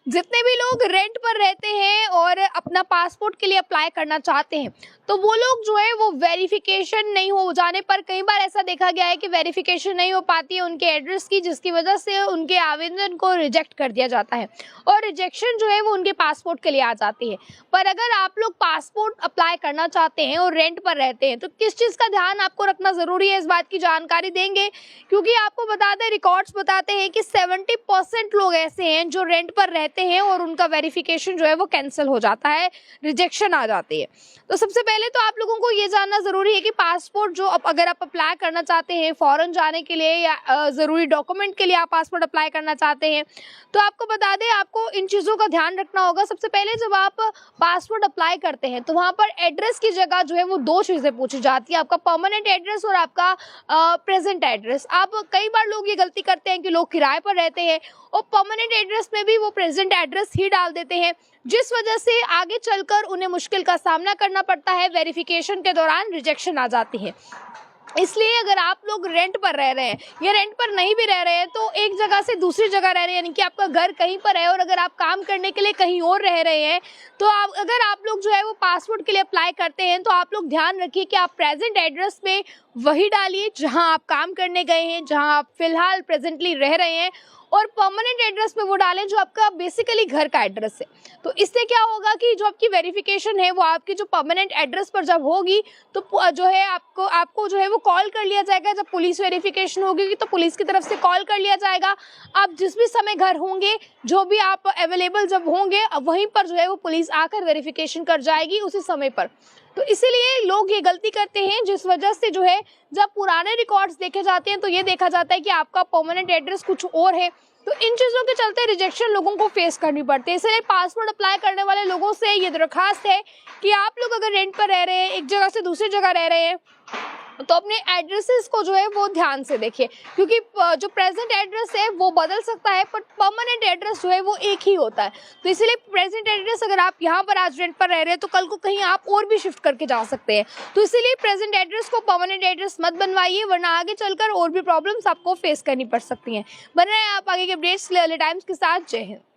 जितने भी लोग रेंट पर रहते हैं और अपना पासपोर्ट के लिए अप्लाई करना चाहते हैं, तो वो लोग जो है वो वेरिफिकेशन नहीं हो जाने पर, कई बार ऐसा देखा गया है कि वेरिफिकेशन नहीं हो पाती है उनके एड्रेस की, जिसकी वजह से उनके आवेदन को रिजेक्ट कर दिया जाता है और रिजेक्शन जो है वो उनके पासपोर्ट के लिए आ जाती है। पर अगर आप लोग पासपोर्ट अप्लाई करना चाहते हैं और रेंट पर रहते हैं, तो किस चीज़ का ध्यान आपको रखना ज़रूरी है, इस बात की जानकारी देंगे। क्योंकि आपको बताते हैं, रिकॉर्ड्स बताते हैं कि 70% लोग ऐसे हैं जो रेंट पर रहते हैं और उनका वेरिफिकेशन जो है वो कैंसिल हो जाता है, रिजेक्शन आ जाती है। तो सबसे पहले तो आप लोगों को ये जानना ज़रूरी है कि पासपोर्ट जो अगर आप अप्लाई करना चाहते हैं फ़ॉरेन जाने के लिए या ज़रूरी डॉक्यूमेंट के लिए आप पासपोर्ट अप्लाई करना चाहते हैं, तो आपको बता दें, आपको इन चीज़ों का ध्यान रखना होगा। सबसे पहले जब आप पासपोर्ट अप्लाई करते हैं तो वहाँ पर एड्रेस की जगह जो है वो 2 चीज़ें पूछी जाती है, आपका परमानेंट एड्रेस और आपका प्रेजेंट एड्रेस। आप कई बार लोग ये गलती करते हैं कि लोग किराए पर रहते हैं और परमानेंट एड्रेस में भी वो प्रेजेंट एड्रेस ही डाल देते हैं, जिस वजह से आगे चलकर उन्हें मुश्किल का सामना करना पड़ता है, वेरिफिकेशन के दौरान रिजेक्शन आ जाती है। इसलिए अगर आप लोग रेंट पर रह रहे हैं या रेंट पर नहीं भी रह रहे हैं, तो एक जगह से दूसरी जगह रह रहे हैं, यानी कि आपका घर कहीं पर है और अगर आप काम करने के लिए कहीं और रह रहे हैं, तो अगर आप लोग जो है वो पासपोर्ट के लिए अप्लाई करते हैं, तो आप लोग ध्यान रखिए कि आप प्रेजेंट एड्रेस में वही डालिए जहां आप काम करने गए हैं, जहां आप फिलहाल प्रेजेंटली रह रहे हैं, और परमानेंट एड्रेस में वो डालें जो आपका बेसिकली घर का एड्रेस है। तो इससे क्या होगा कि जो आपकी वेरिफिकेशन है वो आपकी जो परमानेंट एड्रेस पर जब होगी, तो जो है आपको जो है वो कॉल कर लिया जाएगा। जब पुलिस वेरिफिकेशन होगी तो पुलिस की तरफ से कॉल कर लिया जाएगा। आप जिस भी समय घर होंगे, जो भी आप अवेलेबल जब होंगे, वहीं पर जो है वो पुलिस आकर वेरिफिकेशन कर जाएगी उसी समय पर। तो इसीलिए लोग ये गलती करते हैं, जिस वजह से जो है जब पुराने रिकॉर्ड्स देखे जाते हैं तो ये देखा जाता है कि आपका परमानेंट एड्रेस कुछ और है। तो इन चीज़ों के चलते रिजेक्शन लोगों को फेस करनी पड़ती है। इसलिए पासपोर्ट अप्लाई करने वाले लोगों से ये दरख्वास्त है कि आप लोग अगर रेंट पर रह रहे हैं, एक जगह से दूसरी जगह रह रहे हैं, तो अपने एड्रेसेस को जो है वो ध्यान से देखिए, क्योंकि जो प्रेजेंट एड्रेस है वो बदल सकता है, पर परमानेंट एड्रेस जो है वो एक ही होता है। तो इसीलिए प्रेजेंट एड्रेस अगर आप यहाँ पर आज रेंट पर रह रहे हैं, तो कल को कहीं आप और भी शिफ्ट करके जा सकते हैं। तो इसीलिए प्रेजेंट एड्रेस को परमानेंट एड्रेस मत बनवाइए, वरना आगे चलकर और भी प्रॉब्लम्स आपको फेस करनी पड़ सकती हैं। बने रहें आप आगे के अपडेट्स टाइम्स के साथ। जय हिंद।